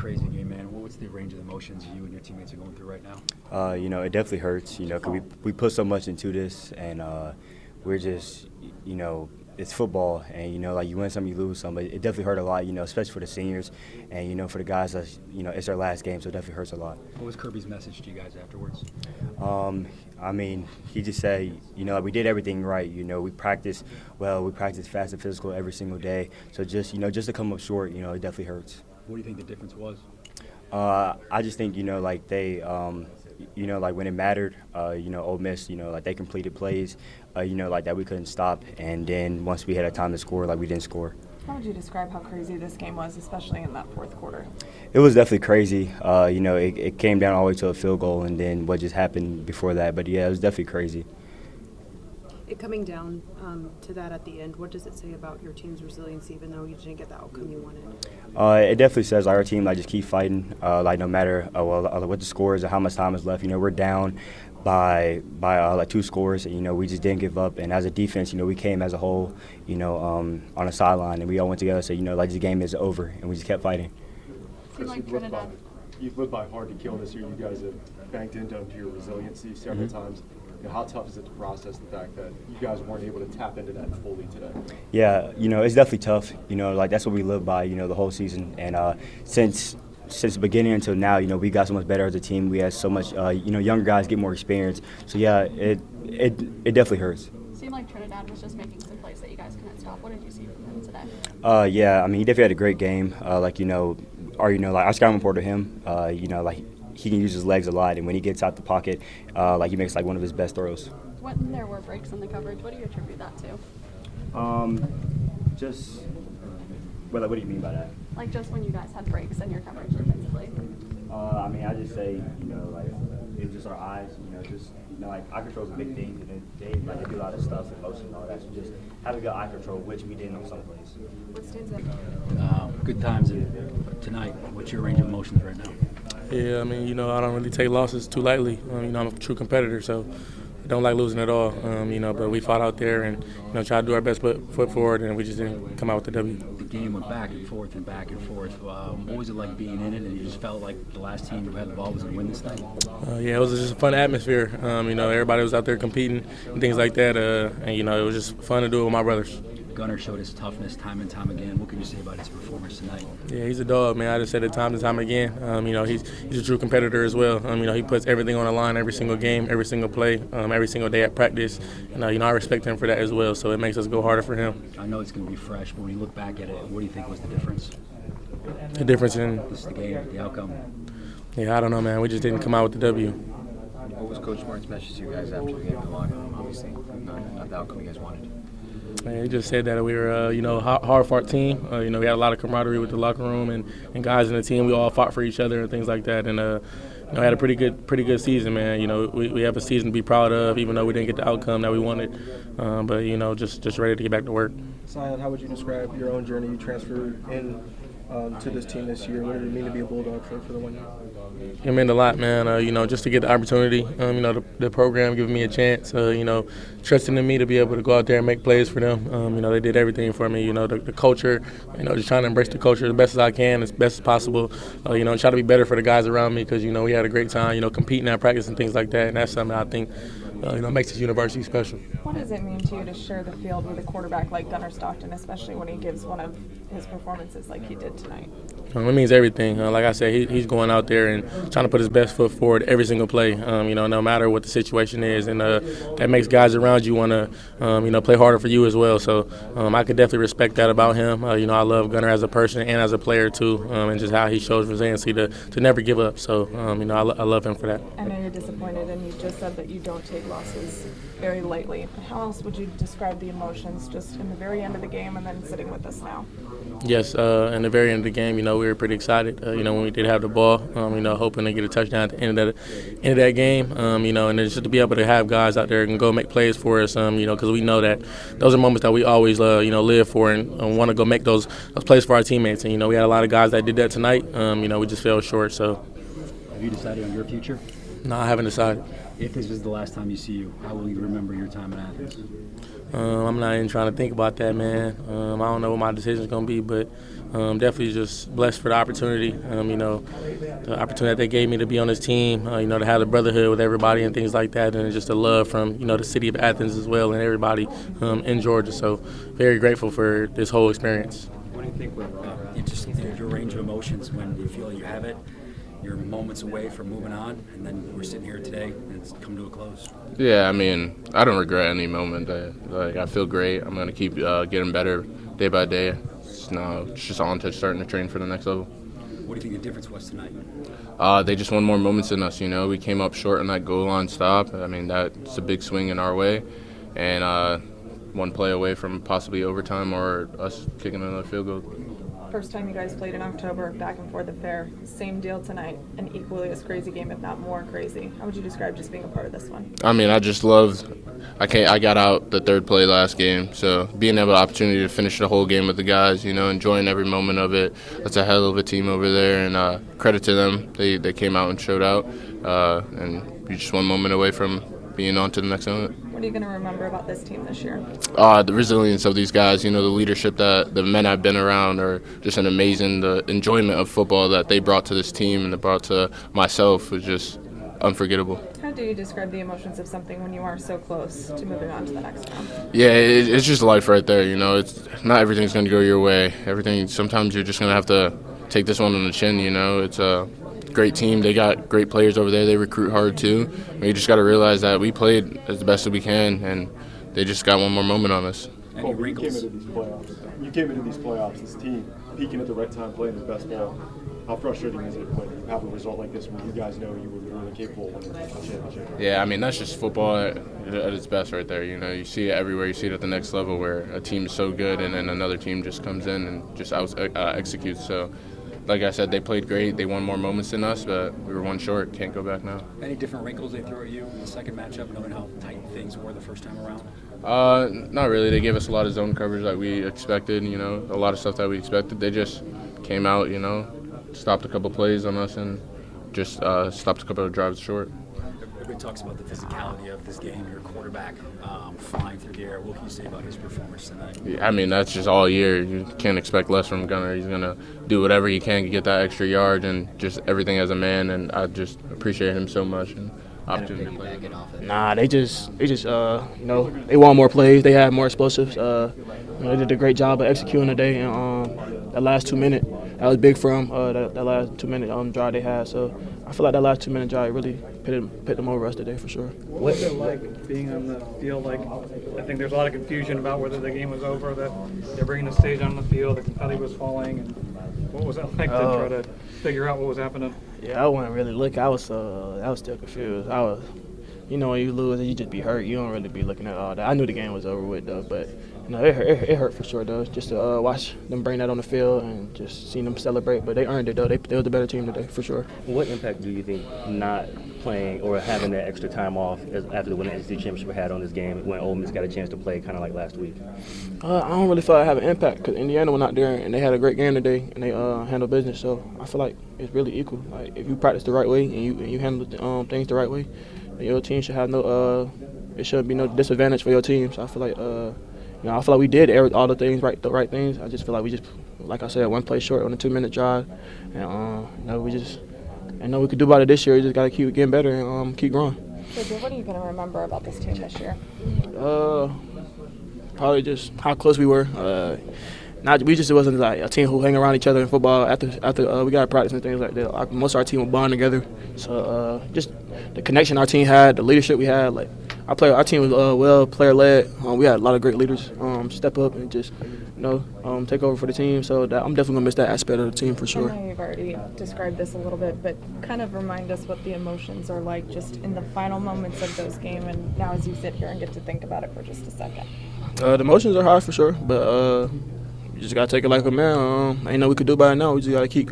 crazy game, man. What's the range of emotions you and your teammates are going through right now? It definitely hurts, 'cause we put so much into this, and we're just, it's football, and, like you win some, you lose some, but it definitely hurt a lot, especially for the seniors, and, for the guys that, it's their last game, so it definitely hurts a lot. What was Kirby's message to you guys afterwards? He just said, like we did everything right, we practiced well, we practiced fast and physical every single day, so just to come up short, it definitely hurts. What do you think the difference was? I just think, like they, like when it mattered, Ole Miss, like they completed plays, like that we couldn't stop. And then once we had a time to score, like we didn't score. How would you describe how crazy this game was, especially in that fourth quarter? It was definitely crazy. It came down all the way to a field goal and then what just happened before that. But, yeah, it was definitely crazy. Coming down to that at the end, what does it say about your team's resiliency, even though you didn't get the outcome you wanted? It definitely says our team just keep fighting. No matter what the score is or how much time is left, we're down by 2 scores. And, we just didn't give up. And as a defense, we came as a whole, on a sideline, and we all went together and said, this game is over, and we just kept fighting. You've lived by hard to kill this year. You guys have banked into your resiliency several times. How tough is it to process the fact that you guys weren't able to tap into that fully today? Yeah, it's definitely tough. That's what we live by, the whole season. And since the beginning until now, we got so much better as a team. We had so much, younger guys get more experience. So, yeah, it definitely hurts. It seemed like Trinidad was just making some plays that you guys couldn't stop. What did you see from him today? He definitely had a great game. I scouting report to him, he can use his legs a lot, and when he gets out the pocket, he makes one of his best throws. When there were breaks in the coverage, what do you attribute that to? What do you mean by that? Just when you guys had breaks in your coverage defensively. I just say, it's just our eyes, eye control is a big thing, and they do a lot of stuff and motion and all that, so just having good eye control, which we didn't on some plays. What stands out? Good times tonight. What's your range of emotions right now? Yeah, I don't really take losses too lightly. I'm a true competitor, so I don't like losing at all. But we fought out there and tried to do our best foot forward, and we just didn't come out with the W. The game went back and forth and back and forth. What was it like being in it, and you just felt like the last team who had the ball was going to win this thing? Yeah, it was just a fun atmosphere. Everybody was out there competing and things like that, and it was just fun to do it with my brothers. Gunnar showed his toughness time and time again. What can you say about his performance tonight? Yeah, he's a dog, man. I just said it time and time again. He's a true competitor as well. He puts everything on the line every single game, every single play, every single day at practice. And, I respect him for that as well, so it makes us go harder for him. I know it's going to be fresh, but when you look back at it, what do you think was the difference? The difference in? Just the game, the outcome. Yeah, I don't know, man. We just didn't come out with the W. What was Coach Smart's message to you guys after the game in the locker room? Obviously, not the outcome you guys wanted. Man, he just said that we were, hard for our team. We had a lot of camaraderie with the locker room and guys in the team. We all fought for each other and things like that. And had a pretty good season, man. We have a season to be proud of, even though we didn't get the outcome that we wanted. But just ready to get back to work. Sion, how would you describe your own journey? You transferred in to this team this year. What did it mean to be a Bulldog for the 1 year? It meant a lot, man. Just to get the opportunity, the program giving me a chance, trusting in me to be able to go out there and make plays for them. They did everything for me. The culture, just trying to embrace the culture as best as I can, as best as possible. Try to be better for the guys around me because, we had a great time, competing at practice and things like that. And that's something I think, makes this university special. What does it mean to you to share the field with a quarterback like Gunnar Stockton, especially when he gives one of his performances like he did tonight? It means everything. Like I said, he's going out there and trying to put his best foot forward every single play, no matter what the situation is. And that makes guys around you want to, play harder for you as well. So I could definitely respect that about him. I love Gunnar as a person and as a player, too, and just how he shows resiliency to never give up. So, I love him for that. I know you're disappointed, and you just said that you don't take losses very lightly. How else would you describe the emotions just in the very end of the game and then sitting with us now? Yes, in the very end of the game, we were pretty excited, when we did have the ball, hoping to get a touchdown at the end of that game, and just to be able to have guys out there and go make plays for us, because we know that those are moments that we always, live for and want to go make those plays for our teammates. And, we had a lot of guys that did that tonight. We just fell short. So, have you decided on your future? No, I haven't decided. If this is the last time you see you, how will you remember your time in Athens? I'm not even trying to think about that, man. I don't know what my decision's going to be, but definitely just blessed for the opportunity. The opportunity that they gave me to be on this team, to have the brotherhood with everybody and things like that, and just the love from, the city of Athens as well and everybody in Georgia. So very grateful for this whole experience. What do you think with your range of emotions when you feel you have it? You're moments away from moving on, and then we're sitting here today, and it's come to a close. Yeah, I mean, I don't regret any moment. I feel great. I'm going to keep getting better day by day. It's just on to starting to train for the next level. What do you think the difference was tonight? They just won more moments than us, We came up short on that goal line stop. I mean, that's a big swing in our way. And one play away from possibly overtime or us kicking another field goal. First time you guys played in October, back and forth affair. Same deal tonight, an equally as crazy game, if not more crazy. How would you describe just being a part of this one? I mean, I just loved. I got out the third play last game, so being able the opportunity to finish the whole game with the guys, enjoying every moment of it. That's a hell of a team over there, and credit to them. They came out and showed out, and you're just one moment away from being on to the next moment. What are you going to remember about this team this year? The resilience of these guys, the leadership that the men I've been around are just an amazing, the enjoyment of football that they brought to this team and they brought to myself was just unforgettable. How do you describe the emotions of something when you are so close to moving on to the next round? Yeah, it's just life right there, It's not everything's going to go your way. Sometimes you're just going to have to take this one on the chin, It's a great team. They got great players over there. They recruit hard too. We just got to realize that we played as the best as we can, and they just got one more moment on us. Any wrinkles? You came into these playoffs, this team peaking at the right time, playing their best ball. How frustrating is it when you have a result like this when you guys know you were more than capable of winning the national championship? Yeah, I mean, that's just football at its best right there. You see it everywhere. You see it at the next level where a team is so good and then another team just comes in and just executes. So, like I said, they played great. They won more moments than us, but we were one short. Can't go back now. Any different wrinkles they threw at you in the second matchup, knowing how tight things were the first time around? Not really. They gave us a lot of zone coverage that we expected, a lot of stuff that we expected. They just came out, stopped a couple plays on us and just stopped a couple of drives short. Everybody talks about the physicality of this game, your quarterback flying through the air. What can you say about his performance tonight? Yeah, I mean, that's just all year. You can't expect less from Gunner. He's going to do whatever he can to get that extra yard and just everything as a man, and I just appreciate him so much. And opportunity to play. Nah, they just they want more plays. They had more explosives. They did a great job of executing today, and that last 2 minute, that was big for them. That last 2 minute drive they had. So I feel like that last 2 minute drive really pit them over us today for sure. What's it like being on the field? I think there's a lot of confusion about whether the game was over, that they're bringing the stage on the field, the confetti was falling, and what was that like to try to figure out what was happening? Yeah, I wasn't really looking. I was still confused. When you lose, you just be hurt. You don't really be looking at all that. I knew the game was over with though, but it hurt for sure though. Just to watch them bring that on the field and just seeing them celebrate. But they earned it though. They were the better team today for sure. What impact do you think not playing or having that extra time off after the winning SEC championship had on this game when Ole Miss got a chance to play kind of like last week? I don't really feel like I have an impact because Indiana went out there and they had a great game today and they handled business. So I feel like it's really equal. Like if you practice the right way and you handle things the right way, then your team should have it shouldn't be no disadvantage for your team. So I feel like I feel like we did all the right things. I just feel like we just, like I said, one play short on a 2 minute drive, and we just. I know we could do about it this year. We just got to keep getting better and keep growing. So, what are you going to remember about this team this year? Probably just how close we were. We just wasn't like a team who hang around each other in football after we got practice and things like that. Most of our team would bond together. So just the connection our team had, the leadership we had. Like our team was well player led. We had a lot of great leaders step up and just take over for the team. So I'm definitely gonna miss that aspect of the team for sure. I know you've already described this a little bit, but kind of remind us what the emotions are like just in the final moments of those games, and now as you sit here and get to think about it for just a second. The emotions are high for sure, but you just gotta take it like a man. Ain't no we could do about it now. We just gotta keep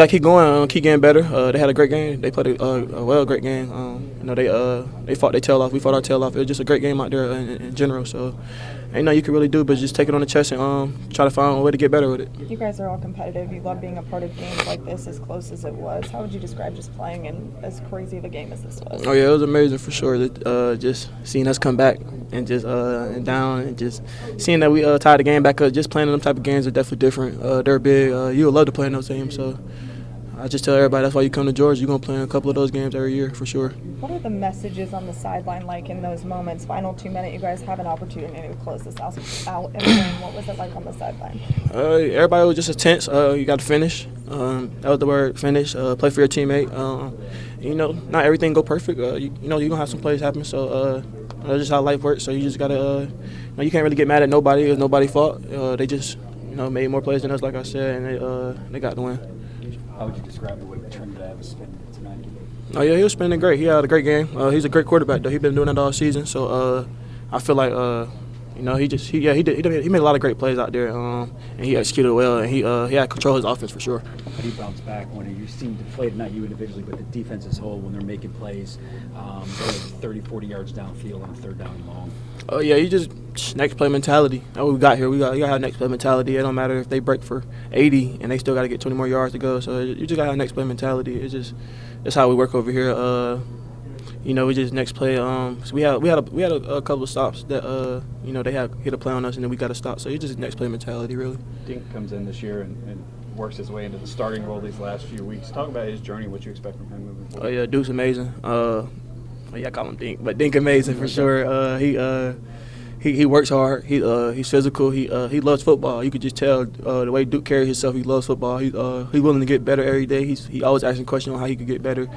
keep going, keep getting better. They had a great game. They played a great game. They fought their tail off. We fought our tail off. It was just a great game out there in general. So ain't nothing you can really do but just take it on the chest and try to find a way to get better with it. You guys are all competitive. You love being a part of games like this, as close as it was. How would you describe just playing in as crazy of a game as this was? Oh yeah, it was amazing for sure. Just seeing us come back and just and down and just seeing that we tied the game back up. Just playing in them type of games are definitely different. They're big. You would love to play in those games. So I just tell everybody that's why you come to Georgia. You're gonna play in a couple of those games every year for sure. What are the messages on the sideline like in those moments? Final 2 minute, you guys have an opportunity to close this out and win. What was it like on the sideline? Everybody was just intense. You got to finish. That was the word, finish. Play for your teammate. Not everything go perfect. You're gonna have some plays happen. So that's just how life works. So you just gotta. You can't really get mad at nobody. It's nobody's fault. They just made more plays than us, like I said, and they got the win. How would you describe the way Trinidad was spending tonight? Oh yeah, he was spending great. He had a great game. He's a great quarterback though. He's been doing that all season. So I feel like he made a lot of great plays out there, and he executed well, and he had control of his offense for sure. But he bounced back when you seem to play, not you individually, but the defense as a whole, when they're making plays, they're 30, 40 yards downfield on third down and long. Oh yeah, you just next play mentality. That's what we got here. You gotta have next play mentality. It don't matter if they break for 80 and they still got to get 20 more yards to go. So you just gotta have next play mentality. It's how we work over here. We just next play. So we had a couple of stops that they had hit a play on us and then we got to stop. So it's just next play mentality really. Dink comes in this year and works his way into the starting role these last few weeks. Talk about his journey, what you expect from him moving forward. Oh yeah, Duke's amazing. I call him Dink, but Dink amazing for sure. He works hard. He's physical. He loves football. You could just tell the way Duke carries himself. He loves football. He's willing to get better every day. He always asking questions on how he could get better.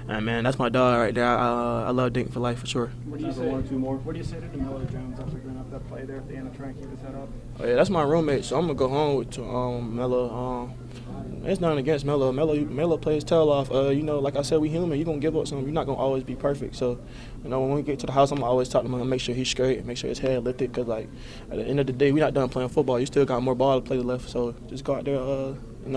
And man, that's my dog right there. I love Dink for life for sure. What do you say? One or two more. What do you say to DeMello Jones after going up that play there at the end of trying to keep his head up? Oh yeah, that's my roommate. So I'm gonna go home with Melo. It's nothing against Melo. Melo plays his tail off. Like I said, we human. You're gonna give up something. You're not gonna always be perfect. So, when we get to the house, I'm gonna always talk to him and make sure he's straight, make sure his head lifted. Cause like at the end of the day, we're not done playing football. You still got more ball to play left. So just go out there.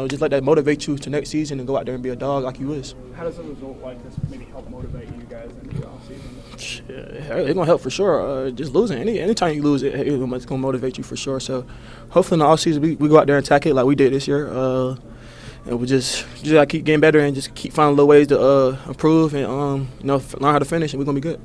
Just let that motivate you to next season and go out there and be a dog like you is. How does a result like this maybe help motivate you guys into the offseason? It's gonna help for sure. Just losing anytime you lose, it's gonna motivate you for sure. So hopefully in the offseason we go out there and attack it like we did this year. And we just gotta keep getting better and just keep finding little ways to improve and learn how to finish, and we're gonna be good.